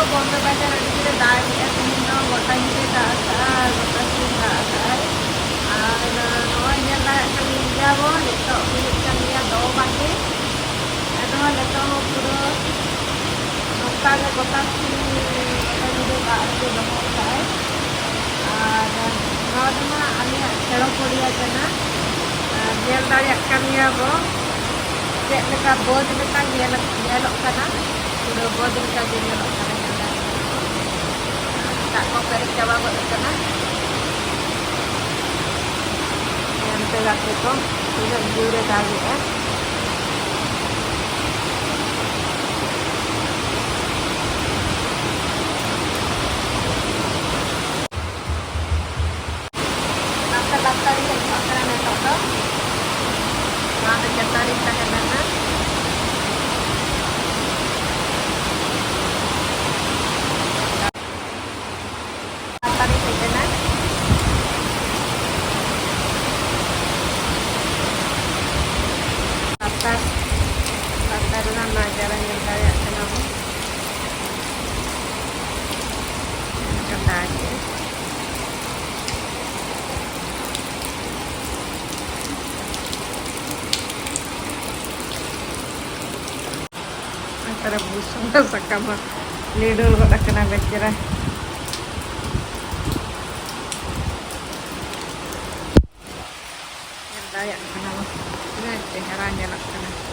bondo bajar adi kire dag ya tinno gota hite daag gota sin daag noy nyala kan jabo nito minit kan ya 2 baje ado nito puro nokta ge gota sin gota hite daag ge domo kai nodma ami chero poriya jana nyel dayak kan ya bo cek leka bod leka nyelok kana puro bod leka nyelok kana tak kau perik coba buat kana yang tegak itu sudah jure tadi ya lakar yang makanan itu tuh ada jatari kadang-kadang tadi sejenak latar nama jalan yang kayak kenapa kata aja antara busuk sama lidul kok kena becera yang kayak kenapa ini herannya lah kena